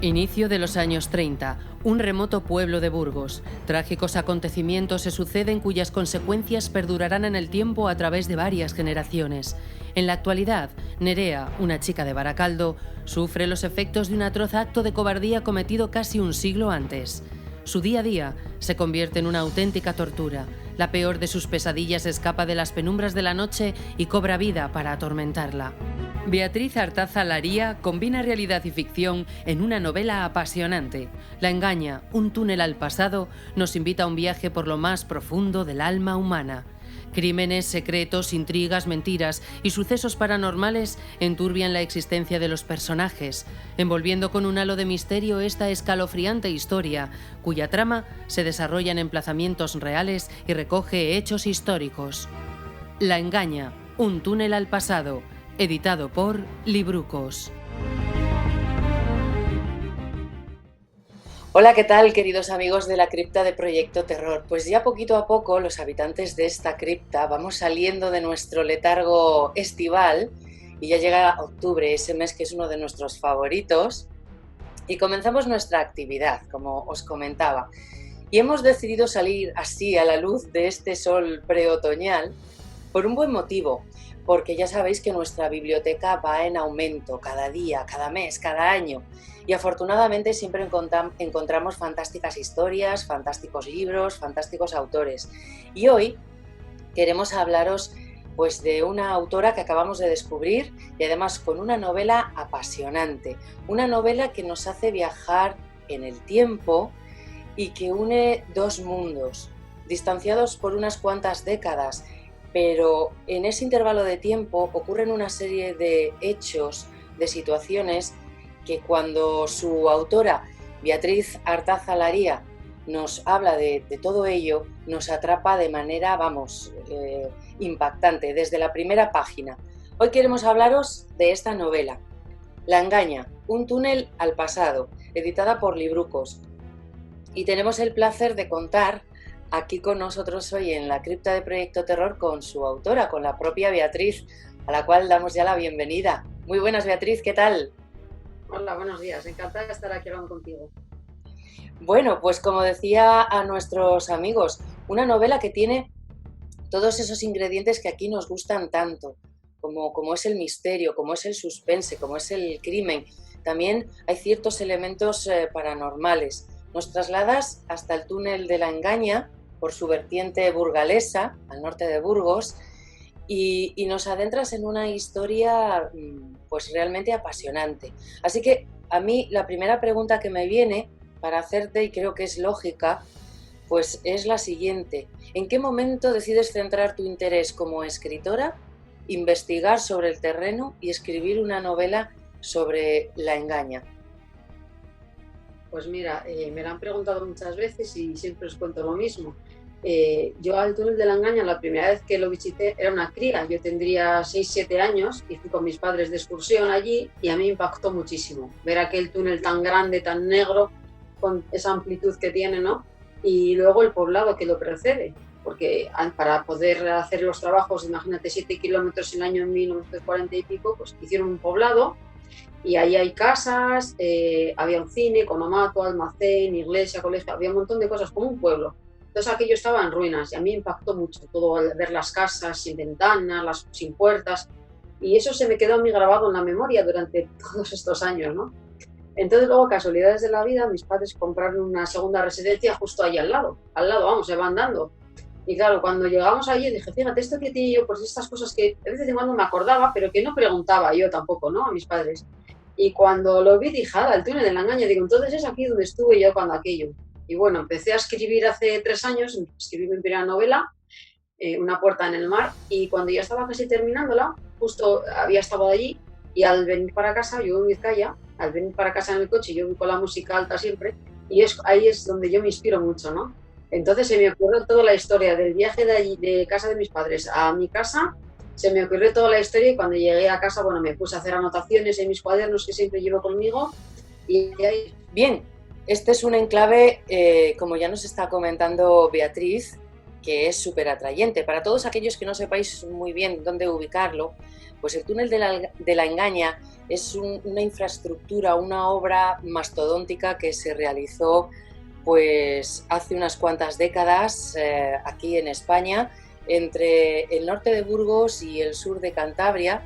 Inicio de los años 30, un remoto pueblo de Burgos. Trágicos acontecimientos se suceden cuyas consecuencias perdurarán en el tiempo a través de varias generaciones. En la actualidad, Nerea, una chica de Baracaldo, sufre los efectos de un atroz acto de cobardía cometido casi un siglo antes. Su día a día se convierte en una auténtica tortura. La peor de sus pesadillas escapa de las penumbras de la noche y cobra vida para atormentarla. Beatriz Artaza Laría combina realidad y ficción en una novela apasionante. La engaña, un túnel al pasado, nos invita a un viaje por lo más profundo del alma humana. Crímenes, secretos, intrigas, mentiras y sucesos paranormales enturbian la existencia de los personajes, envolviendo con un halo de misterio esta escalofriante historia, cuya trama se desarrolla en emplazamientos reales y recoge hechos históricos. La engaña, un túnel al pasado, editado por Librucos. Hola, ¿qué tal, queridos amigos de la cripta de Proyecto Terror? Pues ya poquito a poco los habitantes de esta cripta vamos saliendo de nuestro letargo estival y ya llega octubre, ese mes que es uno de nuestros favoritos, y comenzamos nuestra actividad, como os comentaba. Y hemos decidido salir así a la luz de este sol preotoñal por un buen motivo, porque ya sabéis que nuestra biblioteca va en aumento cada día, cada mes, cada año. Y afortunadamente siempre encontramos fantásticas historias, fantásticos libros, fantásticos autores. Y hoy queremos hablaros pues, de una autora que acabamos de descubrir y además con una novela apasionante. Una novela que nos hace viajar en el tiempo y que une dos mundos, distanciados por unas cuantas décadas, pero en ese intervalo de tiempo ocurren una serie de hechos, de situaciones que cuando su autora, Beatriz Artaza Laría, nos habla de todo ello, nos atrapa de manera, impactante, desde la primera página. Hoy queremos hablaros de esta novela, La engaña, un túnel al pasado, editada por Librucos. Y tenemos el placer de contar aquí con nosotros hoy en la cripta de Proyecto Terror con su autora, con la propia Beatriz, a la cual damos ya la bienvenida. Muy buenas, Beatriz, ¿qué tal? Hola, buenos días. Encantada de estar aquí hablando contigo. Bueno, pues como decía a nuestros amigos, una novela que tiene todos esos ingredientes que aquí nos gustan tanto, como es el misterio, como es el suspense, como es el crimen. También hay ciertos elementos paranormales. Nos trasladas hasta el túnel de la engaña por su vertiente burgalesa, al norte de Burgos, y nos adentras en una historia pues realmente apasionante. Así que a mí la primera pregunta que me viene para hacerte, y creo que es lógica, pues es la siguiente. ¿En qué momento decides centrar tu interés como escritora, investigar sobre el terreno y escribir una novela sobre la engaña? Pues mira, me lo han preguntado muchas veces y siempre os cuento lo mismo. Yo al túnel de la engaña, la primera vez que lo visité, era una cría. Yo tendría 6-7 años y fui con mis padres de excursión allí y a mí me impactó muchísimo ver aquel túnel tan grande, tan negro, con esa amplitud que tiene, ¿no? Y luego el poblado que lo precede, porque para poder hacer los trabajos, imagínate 7 kilómetros el año en 1940 y pico, pues hicieron un poblado y ahí hay casas, había un cine, economato, almacén, iglesia, colegio, había un montón de cosas, como un pueblo. Entonces aquello estaba en ruinas y a mí me impactó mucho todo al ver las casas sin ventanas, sin puertas, y eso se me quedó a mí grabado en la memoria durante todos estos años, ¿no? Entonces luego, casualidades de la vida, mis padres compraron una segunda residencia justo ahí al lado, vamos, se van dando. Y claro, cuando llegamos allí dije, fíjate, esto que tiene yo, pues estas cosas que de vez en cuando me acordaba, pero que no preguntaba yo tampoco, ¿no? A mis padres. Y cuando lo vi dije, el túnel de la engaña, digo, entonces es aquí donde estuve yo cuando aquello. Y bueno, empecé a escribir hace 3 años, escribí mi primera novela, Una puerta en el mar, y cuando ya estaba casi terminándola, justo había estado allí, y al venir para casa, yo en Vizcaya, al venir para casa en el coche, yo voy con la música alta siempre, y ahí es donde yo me inspiro mucho, ¿no? Entonces se me ocurrió toda la historia del viaje de allí, de casa de mis padres a mi casa, se me ocurrió toda la historia y cuando llegué a casa, bueno, me puse a hacer anotaciones en mis cuadernos que siempre llevo conmigo y ahí... Bien, este es un enclave, como ya nos está comentando Beatriz, que es súper atrayente. Para todos aquellos que no sepáis muy bien dónde ubicarlo, pues el túnel de la Engaña es una infraestructura, una obra mastodóntica que se realizó pues hace unas cuantas décadas aquí en España, entre el norte de Burgos y el sur de Cantabria.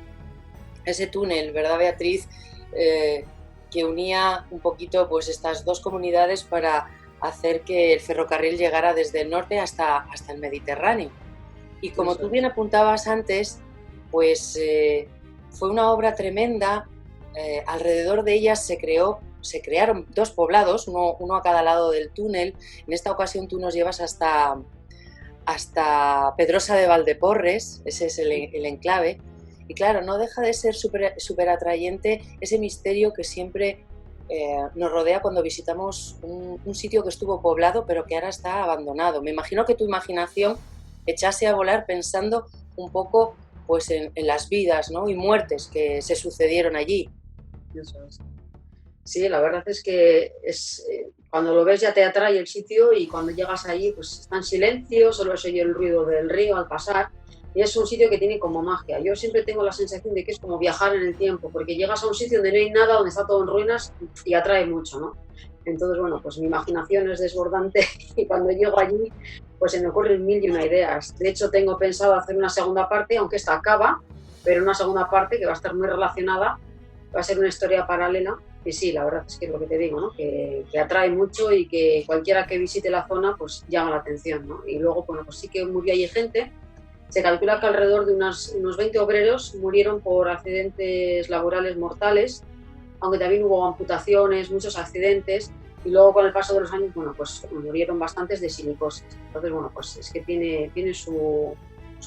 Ese túnel, ¿verdad, Beatriz? Que unía un poquito pues estas dos comunidades para hacer que el ferrocarril llegara desde el norte hasta el Mediterráneo. Y como tú bien apuntabas antes, pues fue una obra tremenda. Alrededor de ella se crearon dos poblados, uno a cada lado del túnel. En esta ocasión tú nos llevas hasta Pedrosa de Valdeporres, ese es el enclave. Y claro, no deja de ser súper atrayente ese misterio que siempre nos rodea cuando visitamos un sitio que estuvo poblado pero que ahora está abandonado. Me imagino que tu imaginación echase a volar pensando un poco pues en las vidas, ¿no? Y muertes que se sucedieron allí. Eso es. Sí, la verdad es que cuando lo ves ya te atrae el sitio, y cuando llegas allí pues está en silencio, solo se oye el ruido del río al pasar, y es un sitio que tiene como magia. Yo siempre tengo la sensación de que es como viajar en el tiempo, porque llegas a un sitio donde no hay nada, donde está todo en ruinas, y atrae mucho, ¿no? Entonces, bueno, pues mi imaginación es desbordante y cuando llego allí pues se me ocurren mil y una ideas. De hecho, tengo pensado hacer una segunda parte, aunque esta acaba, pero una segunda parte que va a estar muy relacionada, va a ser una historia paralela. Y sí, la verdad es que es lo que te digo, ¿no? Que atrae mucho y que cualquiera que visite la zona pues llama la atención, ¿no? Y luego, bueno, pues sí que murió allí gente. Se calcula que alrededor de unos 20 obreros murieron por accidentes laborales mortales, aunque también hubo amputaciones, muchos accidentes, y luego con el paso de los años, bueno, pues murieron bastantes de silicosis. Entonces, bueno, pues es que tiene su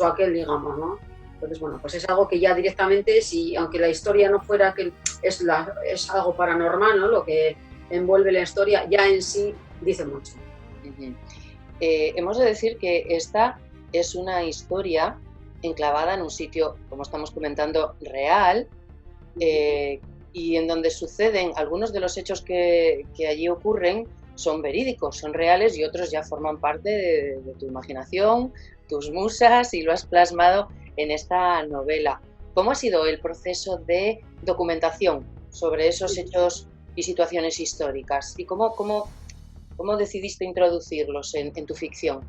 aquel, digamos, ¿no? Entonces, bueno, pues es algo que ya directamente, aunque la historia no fuera que es algo paranormal, ¿no? Lo que envuelve la historia ya en sí dice mucho. Hemos de decir que esta es una historia enclavada en un sitio, como estamos comentando, real, y en donde suceden algunos de los hechos que allí ocurren son verídicos, son reales, y otros ya forman parte de tu imaginación, tus musas, y lo has plasmado en esta novela. ¿Cómo ha sido el proceso de documentación sobre esos hechos y situaciones históricas? ¿Y cómo decidiste introducirlos en tu ficción?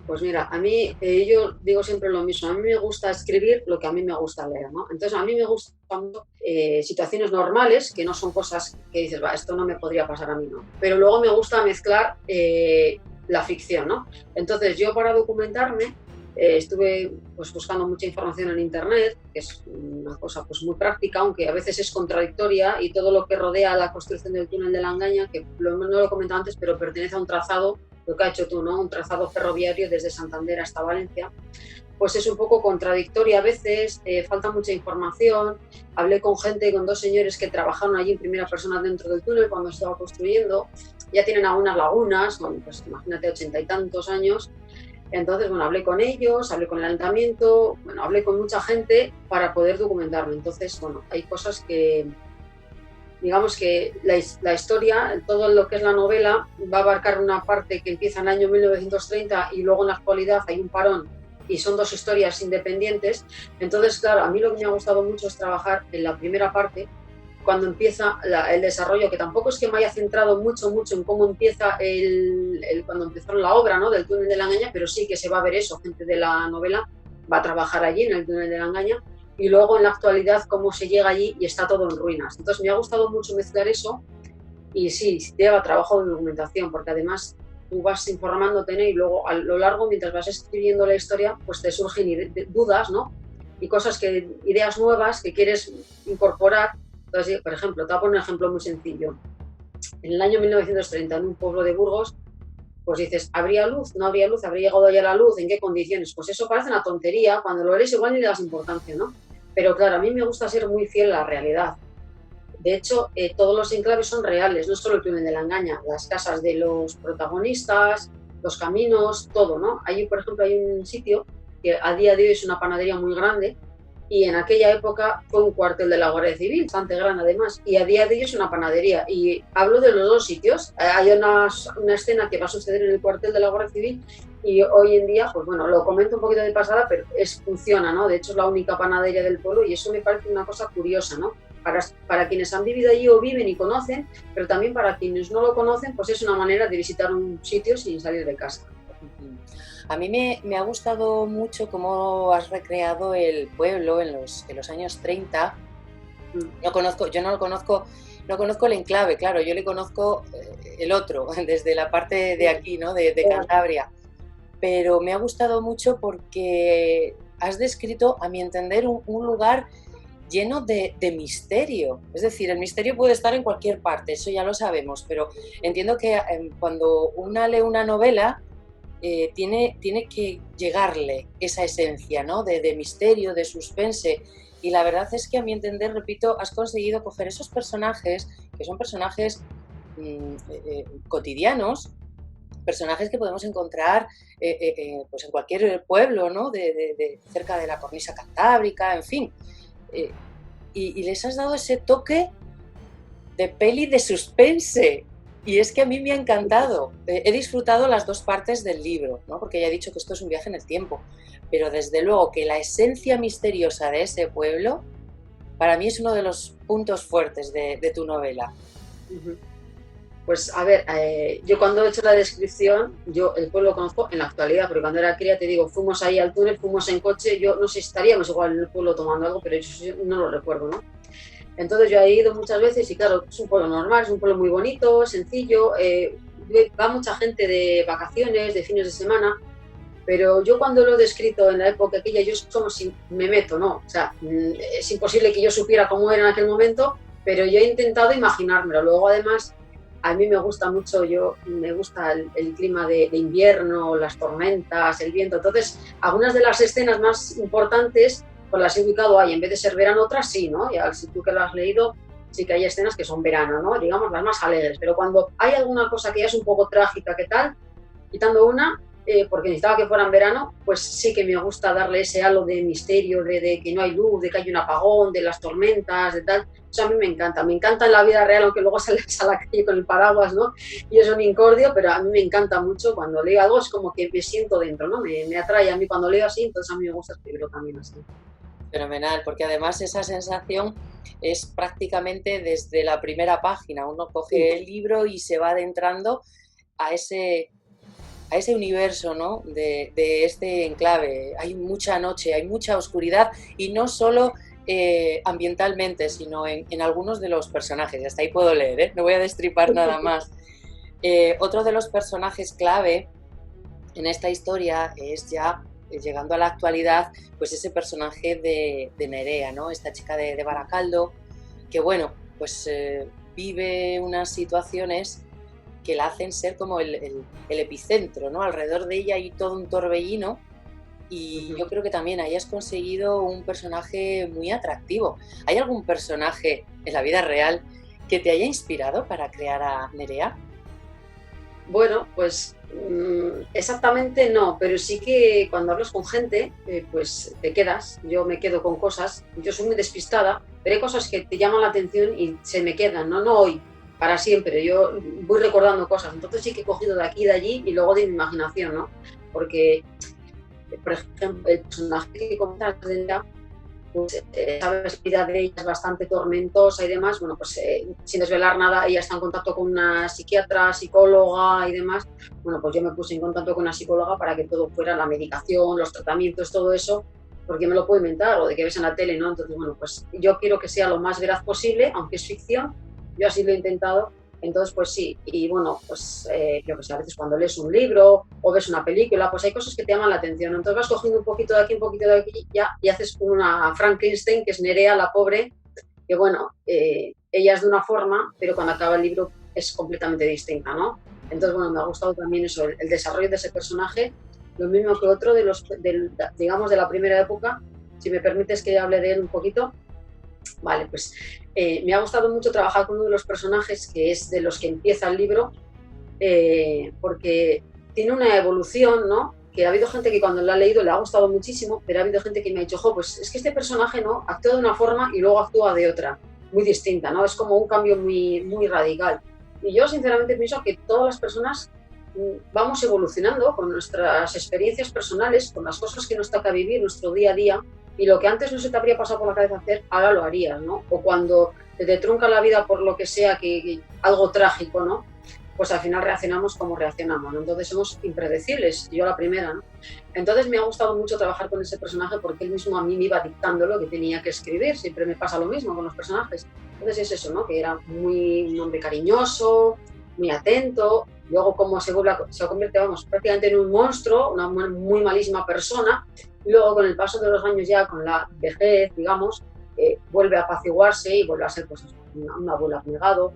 Pues mira, a mí, yo digo siempre lo mismo, a mí me gusta escribir lo que a mí me gusta leer, ¿no? Entonces a mí me gustan situaciones normales, que no son cosas que dices, va, esto no me podría pasar a mí, ¿no? Pero luego me gusta mezclar la ficción, ¿no? Entonces yo, para documentarme, estuve pues buscando mucha información en internet, que es una cosa pues muy práctica, aunque a veces es contradictoria, y todo lo que rodea la construcción del túnel de la Engaña, que no lo he comentado antes, pero pertenece a un trazado, lo que has hecho tú, ¿no? Un trazado ferroviario desde Santander hasta Valencia, pues es un poco contradictoria a veces, falta mucha información. Hablé con dos señores que trabajaron allí en primera persona dentro del túnel cuando se estaba construyendo, ya tienen algunas lagunas, bueno, pues imagínate, 80 y tantos años. Entonces, bueno, hablé con ellos, hablé con el ayuntamiento, bueno, hablé con mucha gente para poder documentarlo. Entonces, bueno, hay cosas que, digamos que la historia, todo lo que es la novela, va a abarcar una parte que empieza en el año 1930 y luego en la actualidad hay un parón y son dos historias independientes. Entonces, claro, a mí lo que me ha gustado mucho es trabajar en la primera parte, cuando empieza el desarrollo, que tampoco es que me haya centrado mucho en cómo empieza cuando empezaron la obra, ¿no? Del túnel de la Engaña, pero sí que se va a ver eso, gente de la novela va a trabajar allí en el túnel de la Engaña, y luego en la actualidad cómo se llega allí y está todo en ruinas. Entonces me ha gustado mucho mezclar eso, y sí, lleva trabajo de documentación, porque además tú vas informándote, ¿no? Y luego a lo largo, mientras vas escribiendo la historia, pues te surgen dudas, ¿no? Y ideas nuevas que quieres incorporar. Entonces, por ejemplo, te voy a poner un ejemplo muy sencillo. En el año 1930, en un pueblo de Burgos, pues dices, ¿habría luz? ¿No habría luz? ¿Habría llegado ya la luz? ¿En qué condiciones? Pues eso parece una tontería, cuando lo eres igual ni le das importancia, ¿no? Pero claro, a mí me gusta ser muy fiel a la realidad. De hecho, todos los enclaves son reales, no solo el túnel de la Engaña, las casas de los protagonistas, los caminos, todo, ¿no? Allí, por ejemplo, hay un sitio que a día de hoy es una panadería muy grande, y en aquella época fue un cuartel de la Guardia Civil, bastante grande además, y a día de hoy es una panadería. Y hablo de los dos sitios. Hay una escena que va a suceder en el cuartel de la Guardia Civil y hoy en día, pues bueno, lo comento un poquito de pasada, pero funciona, ¿no? De hecho es la única panadería del pueblo y eso me parece una cosa curiosa, ¿no? Para quienes han vivido allí o viven y conocen, pero también para quienes no lo conocen, pues es una manera de visitar un sitio sin salir de casa. A mí me ha gustado mucho cómo has recreado el pueblo en los años 30. Yo no lo conozco, no conozco el enclave, claro, yo le conozco el otro, desde la parte de aquí, ¿no? de Cantabria. Pero me ha gustado mucho porque has descrito, a mi entender, un lugar lleno de misterio. Es decir, el misterio puede estar en cualquier parte, eso ya lo sabemos, pero entiendo que cuando una lee una novela, tiene que llegarle esa esencia, ¿no? de misterio, de suspense. Y la verdad es que, a mi entender, repito, has conseguido coger esos personajes, que son personajes cotidianos, personajes que podemos encontrar pues en cualquier pueblo, ¿no? Cerca de la cornisa cantábrica, en fin. Y les has dado ese toque de peli de suspense. Y es que a mí me ha encantado. He disfrutado las dos partes del libro, ¿no? Porque ya he dicho que esto es un viaje en el tiempo. Pero desde luego que la esencia misteriosa de ese pueblo, para mí es uno de los puntos fuertes de tu novela. Pues a ver, yo cuando he hecho la descripción, yo el pueblo lo conozco en la actualidad, porque cuando era cría, te digo, fuimos ahí al túnel, fuimos en coche, yo no sé si estaríamos igual en el pueblo tomando algo, pero yo no lo recuerdo, ¿no? Entonces yo he ido muchas veces y claro, es un pueblo normal, es un pueblo muy bonito, sencillo, va mucha gente de vacaciones, de fines de semana, pero yo cuando lo he descrito en la época aquella, yo es como si me meto, ¿no? O sea, es imposible que yo supiera cómo era en aquel momento, pero yo he intentado imaginármelo. Luego además, a mí me gusta mucho, me gusta el clima de invierno, las tormentas, el viento, entonces algunas de las escenas más importantes pues las he ubicado ahí, en vez de ser verano, otras sí, ¿no? Ya si tú que lo has leído, sí que hay escenas que son verano, ¿no? Digamos, las más alegres, pero cuando hay alguna cosa que ya es un poco trágica, ¿qué tal? Quitando una, porque necesitaba que fuera en verano, pues sí que me gusta darle ese halo de misterio, de que no hay luz, de que hay un apagón, de las tormentas, de tal. Eso a mí me encanta en la vida real, aunque luego sales a la calle con el paraguas, ¿no? Y es un incordio, pero a mí me encanta mucho cuando leo algo, es como que me siento dentro, ¿no? Me atrae a mí cuando leo así, entonces a mí me gusta escribirlo también así. Fenomenal, porque además esa sensación es prácticamente desde la primera página. Uno coge el libro y se va adentrando a ese universo, ¿no? de este enclave. Hay mucha noche, hay mucha oscuridad, y no solo ambientalmente, sino en algunos de los personajes. Hasta ahí puedo leer, ¿eh? No voy a destripar nada más. Otro de los personajes clave en esta historia es, ya llegando a la actualidad, pues ese personaje de Nerea, ¿no? Esta chica de Baracaldo, que bueno, pues vive unas situaciones que la hacen ser como el epicentro, ¿no? Alrededor de ella hay todo un torbellino, y yo creo que también hayas conseguido un personaje muy atractivo. ¿Hay algún personaje en la vida real que te haya inspirado para crear a Nerea? Bueno, pues exactamente no, pero sí que cuando hablas con gente, pues te quedas, yo me quedo con cosas, yo soy muy despistada, pero hay cosas que te llaman la atención y se me quedan, no hoy, para siempre, yo voy recordando cosas, entonces sí que he cogido de aquí y de allí y luego de mi imaginación, ¿no? Porque, por ejemplo, el personaje que comentas de ella, pues sabes, la vida de ella es bastante tormentosa y demás, bueno, pues sin desvelar nada, ella está en contacto con una psiquiatra, psicóloga y demás, bueno, pues yo me puse en contacto con una psicóloga para que todo fuera la medicación, los tratamientos, todo eso, porque me lo puedo inventar o de que ves en la tele, ¿no? Entonces, bueno, pues yo quiero que sea lo más veraz posible, aunque es ficción, yo así lo he intentado. Entonces, pues sí, y bueno, pues yo que sé, a veces cuando lees un libro o ves una película, pues hay cosas que te llaman la atención. Entonces vas cogiendo un poquito de aquí, un poquito de aquí, ya, y haces una Frankenstein, que es Nerea, la pobre, que bueno, ella es de una forma, pero cuando acaba el libro es completamente distinta, ¿no? Entonces, bueno, me ha gustado también eso, el desarrollo de ese personaje, lo mismo que otro digamos, de la primera época. Si me permites que hable de él un poquito. Vale, pues me ha gustado mucho trabajar con uno de los personajes que es de los que empieza el libro, porque tiene una evolución, ¿no? que ha habido gente que cuando lo ha leído le ha gustado muchísimo, pero ha habido gente que me ha dicho, jo, pues es que este personaje, ¿no?, actúa de una forma y luego actúa de otra, muy distinta, ¿no? Es como un cambio muy, muy radical. Y yo sinceramente pienso que todas las personas vamos evolucionando con nuestras experiencias personales, con las cosas que nos toca vivir, nuestro día a día, y lo que antes no se te habría pasado por la cabeza hacer, ahora lo harías, ¿no? O cuando te trunca la vida por lo que sea, que algo trágico, ¿no?, pues al final reaccionamos como reaccionamos, ¿no? Entonces somos impredecibles, yo la primera, ¿no? Entonces me ha gustado mucho trabajar con ese personaje porque él mismo a mí me iba dictando lo que tenía que escribir, siempre me pasa lo mismo con los personajes. Entonces es eso, ¿no?, que era un hombre cariñoso, muy atento, luego como se convierte, vamos, prácticamente en un monstruo, una muy malísima persona, y luego con el paso de los años ya, con la vejez, digamos, vuelve a apaciguarse y vuelve a ser, pues, una abuela abnegado,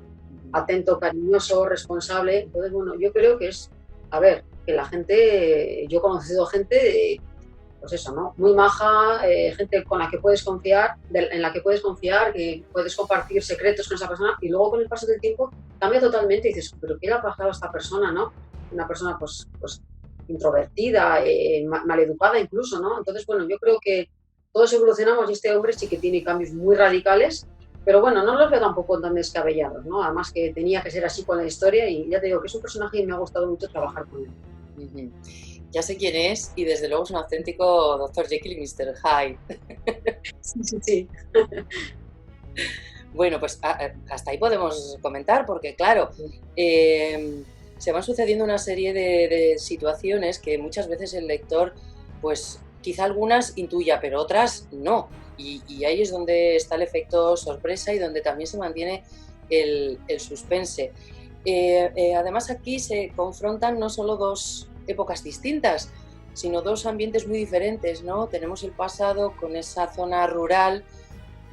atento, cariñoso, responsable. Entonces, bueno, yo creo que es, a ver, que la gente, yo he conocido gente, pues eso, ¿no?, muy maja, gente con la que puedes confiar, en la que puedes confiar, que puedes compartir secretos con esa persona, y luego con el paso del tiempo cambia totalmente y dices, pero ¿qué le ha pasado a esta persona, no? Una persona, pues introvertida, maleducada incluso, ¿no? Entonces, bueno, yo creo que todos evolucionamos y este hombre sí que tiene cambios muy radicales, pero bueno, no los veo tampoco tan descabellados, ¿no? Además que tenía que ser así con la historia y ya te digo que es un personaje y me ha gustado mucho trabajar con él. Ujú. Ya sé quién es y desde luego es un auténtico Dr. Jekyll y Mr. Hyde. Sí, sí, sí. Bueno, pues hasta ahí podemos comentar porque claro, se van sucediendo una serie de situaciones que muchas veces el lector, pues quizá algunas intuya, pero otras no. Y ahí es donde está el efecto sorpresa y donde también se mantiene el suspense. Además aquí se confrontan no solo dos épocas distintas, sino dos ambientes muy diferentes, ¿no? Tenemos el pasado con esa zona rural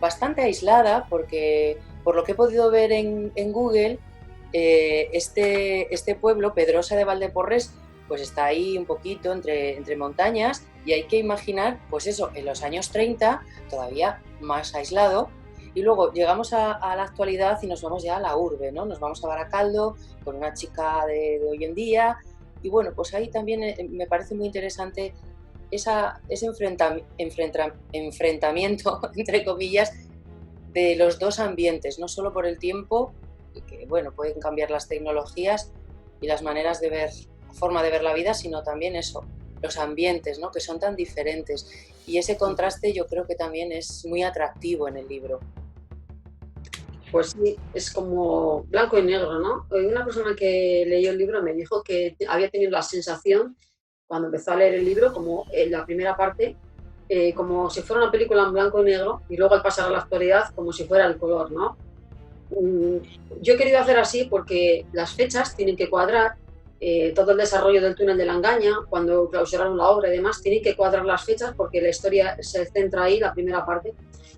bastante aislada, porque por lo que he podido ver en Google, este pueblo, Pedrosa de Valdeporres, pues está ahí un poquito entre montañas y hay que imaginar, pues eso, en los años 30, todavía más aislado, y luego llegamos a la actualidad y nos vamos ya a la urbe, ¿no? Nos vamos a Baracaldo con una chica de hoy en día y bueno, pues ahí también me parece muy interesante ese enfrentamiento, entre comillas, de los dos ambientes, no solo por el tiempo, que bueno, pueden cambiar las tecnologías y las maneras de ver, la forma de ver la vida, sino también eso, los ambientes, ¿no?, que son tan diferentes. Y ese contraste yo creo que también es muy atractivo en el libro. Pues sí, es como blanco y negro, ¿no? Una persona que leyó el libro me dijo que había tenido la sensación, cuando empezó a leer el libro, como en la primera parte, como si fuera una película en blanco y negro, y luego al pasar a la actualidad, como si fuera el color, ¿no? Mm, Yo he querido hacer así porque las fechas tienen que cuadrar, todo el desarrollo del túnel de la Engaña, cuando clausuraron la obra y demás, tienen que cuadrar las fechas porque la historia se centra ahí, la primera parte,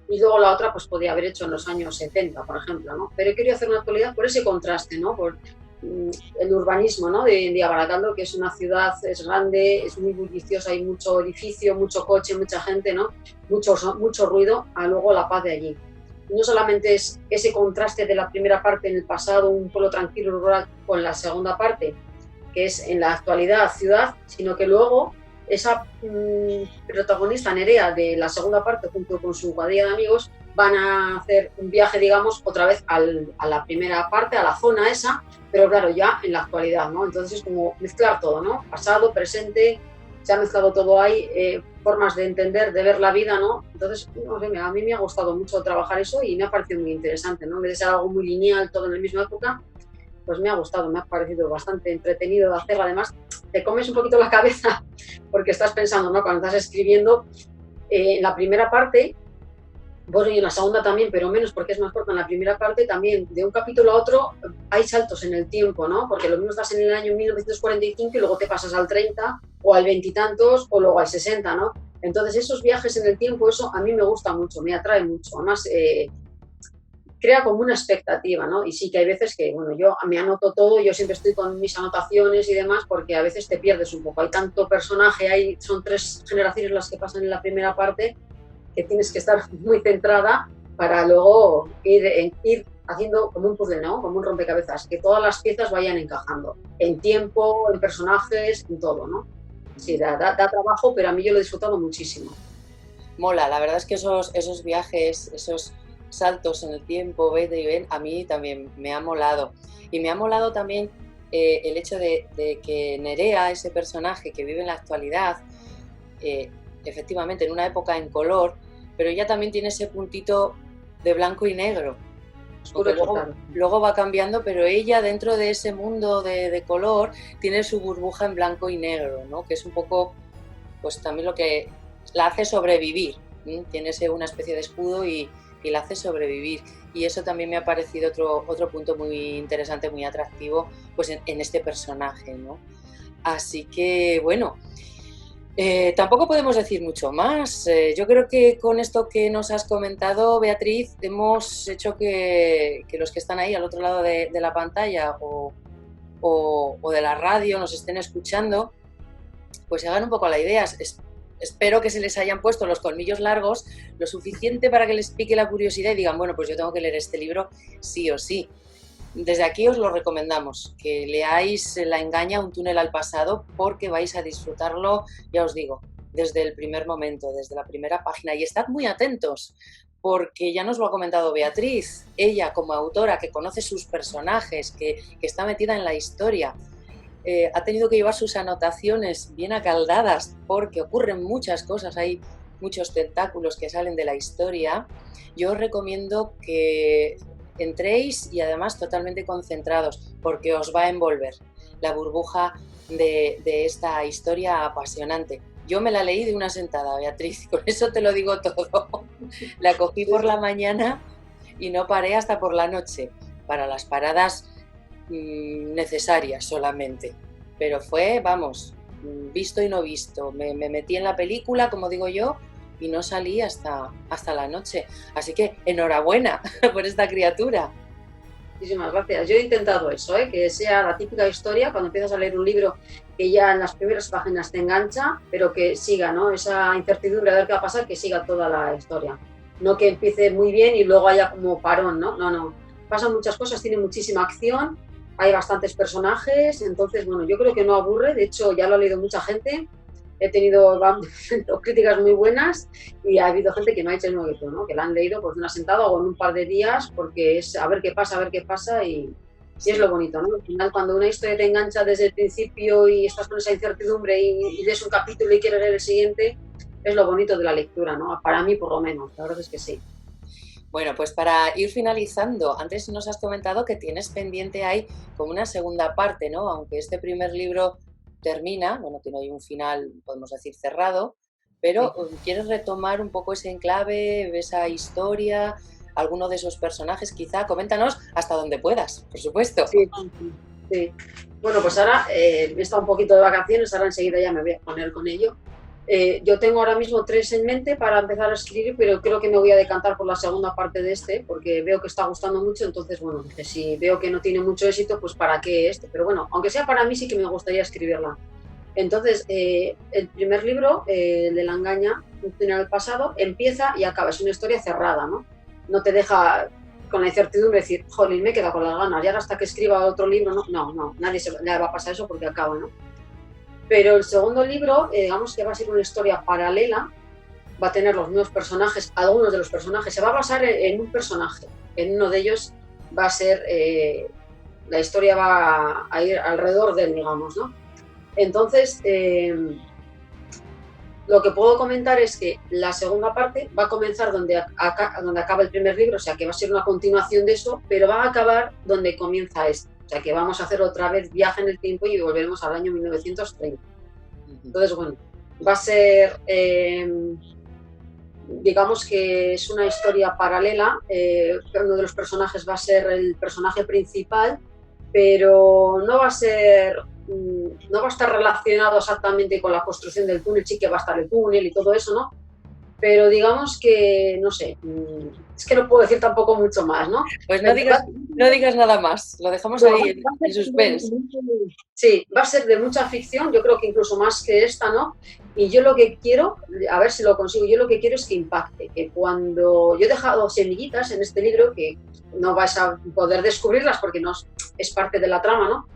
y luego la otra pues podía haber hecho en los años 70, por ejemplo, ¿no? Pero he querido hacer una actualidad por ese contraste, ¿no? Por el urbanismo, ¿no?, de Baracaldo, que es una ciudad, es grande, es muy bulliciosa, hay mucho edificio, mucho coche, mucha gente, ¿no? Mucho ruido, a luego la paz de allí. No solamente es ese contraste de la primera parte en el pasado, un pueblo tranquilo rural, con la segunda parte, que es en la actualidad ciudad, sino que luego esa protagonista Nerea de la segunda parte junto con su cuadrilla de amigos van a hacer un viaje, digamos, otra vez a la primera parte, a la zona esa, pero claro, ya en la actualidad, ¿no? Entonces es como mezclar todo, ¿no? Pasado, presente, se ha mezclado todo ahí, formas de entender, de ver la vida, ¿no? Entonces, no sé, a mí me ha gustado mucho trabajar eso y me ha parecido muy interesante, ¿no? En vez de ser algo muy lineal, todo en la misma época, pues me ha gustado, me ha parecido bastante entretenido de hacerlo. Además, te comes un poquito la cabeza porque estás pensando, ¿no?, cuando estás escribiendo, en la primera parte, bueno, y en la segunda también, pero menos porque es más corta. En la primera parte también, de un capítulo a otro, hay saltos en el tiempo, ¿no? Porque lo mismo estás en el año 1945 y luego te pasas al 30 o al veintitantos o luego al 60, ¿no? Entonces esos viajes en el tiempo, eso a mí me gusta mucho, me atrae mucho. Además, crea como una expectativa, ¿no? Y sí que hay veces que, bueno, yo me anoto todo, yo siempre estoy con mis anotaciones y demás, porque a veces te pierdes un poco. Hay tanto personaje, son 3 generaciones las que pasan en la primera parte, que tienes que estar muy centrada para luego ir haciendo como un puzzle, ¿no? Como un rompecabezas, que todas las piezas vayan encajando, en tiempo, en personajes, en todo, ¿no? sí, da trabajo, pero a mí yo lo he disfrutado muchísimo. Mola, la verdad es que esos viajes, esos saltos en el tiempo, vete y ven, a mí también me ha molado. Y me ha molado también el hecho de que Nerea, ese personaje que vive en la actualidad, eh, efectivamente en una época en color, pero ella también tiene ese puntito de blanco y negro. Aunque Oscuro total. luego va cambiando, pero ella dentro de ese mundo de color tiene su burbuja en blanco y negro, ¿no? Que es un poco, pues también lo que la hace sobrevivir. Tiene una especie de escudo y la hace sobrevivir. Y eso también me ha parecido otro punto muy interesante, muy atractivo, pues en este personaje, ¿no? Así que, bueno, tampoco podemos decir mucho más. Yo creo que con esto que nos has comentado, Beatriz, hemos hecho que los que están ahí al otro lado de la pantalla o de la radio nos estén escuchando, pues se hagan un poco la idea. Espero que se les hayan puesto los colmillos largos lo suficiente para que les pique la curiosidad y digan, bueno, pues yo tengo que leer este libro sí o sí. Desde aquí os lo recomendamos, que leáis La engaña, un túnel al pasado, porque vais a disfrutarlo, ya os digo, desde el primer momento, desde la primera página. Y estad muy atentos, porque ya nos lo ha comentado Beatriz, ella como autora que conoce sus personajes, que está metida en la historia, ha tenido que llevar sus anotaciones bien acaldadas, porque ocurren muchas cosas, hay muchos tentáculos que salen de la historia. Yo os recomiendo que entréis y además totalmente concentrados, porque os va a envolver la burbuja de esta historia apasionante. Yo me la leí de una sentada, Beatriz, con eso te lo digo todo. La cogí por la mañana y no paré hasta por la noche, para las paradas necesarias solamente. Pero fue, vamos, visto y no visto. Me metí en la película, como digo yo, y no salí hasta la noche. Así que enhorabuena por esta criatura. Muchísimas gracias. Yo he intentado eso, que sea la típica historia cuando empiezas a leer un libro que ya en las primeras páginas te engancha, pero que siga, ¿no? Esa incertidumbre de ver qué va a pasar, que siga toda la historia. No que empiece muy bien y luego haya como parón, ¿no? No, no. Pasan muchas cosas, tiene muchísima acción, hay bastantes personajes, entonces, bueno, yo creo que no aburre. De hecho, ya lo ha leído mucha gente. He tenido críticas muy buenas y ha habido gente que me ha dicho el mismo que tú, ¿no? Que la han leído pues de una sentada o en un par de días porque es a ver qué pasa y es lo bonito, ¿no? Al final, cuando una historia te engancha desde el principio y estás con esa incertidumbre y lees un capítulo y quieres leer el siguiente, es lo bonito de la lectura, ¿no? Para mí, por lo menos, la verdad es que sí. Bueno, pues para ir finalizando, antes nos has comentado que tienes pendiente ahí como una segunda parte, ¿no? Aunque este primer libro termina, bueno, tiene ahí un final, podemos decir, cerrado, pero Sí. ¿quieres retomar un poco ese enclave, esa historia, alguno de esos personajes quizá? Coméntanos hasta donde puedas, por supuesto. Sí, sí. Bueno, pues ahora he estado un poquito de vacaciones, ahora enseguida ya me voy a poner con ello. Yo tengo ahora mismo 3 en mente para empezar a escribir, pero creo que me voy a decantar por la segunda parte de este, porque veo que está gustando mucho, entonces, bueno, dije, si veo que no tiene mucho éxito, pues ¿para qué este? Pero bueno, aunque sea para mí, sí que me gustaría escribirla. Entonces, el primer libro, de La engaña, un túnel al pasado, empieza y acaba, es una historia cerrada, ¿no? No te deja con la incertidumbre de decir, jolín, me he quedado con las ganas, y ahora hasta que escriba otro libro, no, nadie le va a pasar eso porque acaba, ¿no? Pero el segundo libro, digamos que va a ser una historia paralela, va a tener los nuevos personajes, algunos de los personajes, se va a basar en un personaje, en uno de ellos va a ser, la historia va a ir alrededor de él, digamos, ¿no? Entonces, lo que puedo comentar es que la segunda parte va a comenzar donde acaba el primer libro, o sea que va a ser una continuación de eso, pero va a acabar donde comienza este. O sea que vamos a hacer otra vez viaje en el tiempo y volveremos al año 1930. Entonces, bueno, va a ser, digamos que es una historia paralela, uno de los personajes va a ser el personaje principal, pero no va a estar relacionado exactamente con la construcción del túnel, sí que va a estar el túnel y todo eso, ¿no? Pero digamos que, no sé, es que no puedo decir tampoco mucho más, ¿no? Pues no digas nada más, lo dejamos ahí en suspense. Sí, va a ser de mucha ficción, yo creo que incluso más que esta, ¿no? Y yo lo que quiero, a ver si lo consigo, yo lo que quiero es que impacte, que cuando yo he dejado semillitas en este libro, que no vais a poder descubrirlas porque no es parte de la trama, ¿no?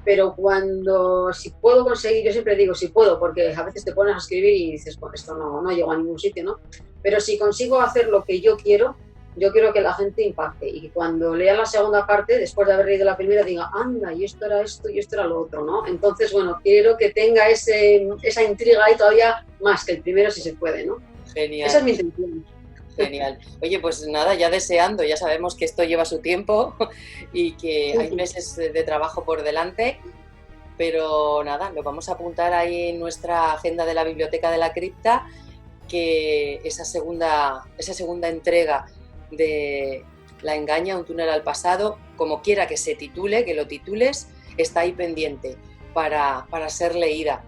pero cuando, si puedo conseguir, yo siempre digo si puedo, porque a veces te pones a escribir y dices, pues esto no llego a ningún sitio, ¿no? Pero si consigo hacer lo que yo quiero que la gente impacte y que cuando lea la segunda parte, después de haber leído la primera, diga, anda, y esto era esto y esto era lo otro, ¿no? Entonces, bueno, quiero que tenga esa intriga ahí todavía más que el primero si se puede, ¿no? Esa es Genial, mi intención. genial. Oye, pues nada, ya deseando, ya sabemos que esto lleva su tiempo y que hay meses de trabajo por delante, pero nada, lo vamos a apuntar ahí en nuestra agenda de la Biblioteca de la Cripta, que esa segunda entrega de La engaña, un túnel al pasado, como quiera que se titule, que lo titules, está ahí pendiente para ser leída.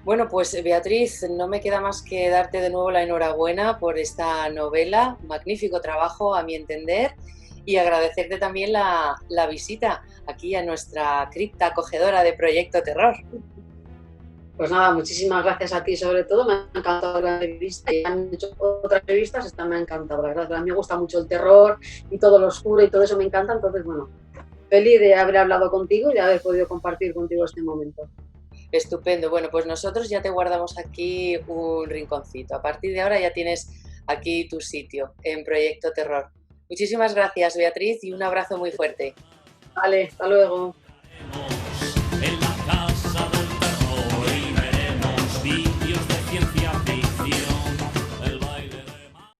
Bueno, pues Beatriz, no me queda más que darte de nuevo la enhorabuena por esta novela, magnífico trabajo a mi entender, y agradecerte también la visita aquí a nuestra cripta acogedora de Proyecto Terror. Pues nada, muchísimas gracias a ti sobre todo, me ha encantado la entrevista y han hecho otras entrevistas, esta me ha encantado, la verdad, a mí me gusta mucho el terror y todo lo oscuro y todo eso me encanta, entonces bueno, feliz de haber hablado contigo y de haber podido compartir contigo este momento. Estupendo. Bueno, pues nosotros ya te guardamos aquí un rinconcito. A partir de ahora ya tienes aquí tu sitio en Proyecto Terror. Muchísimas gracias, Beatriz, y un abrazo muy fuerte. Vale, hasta luego.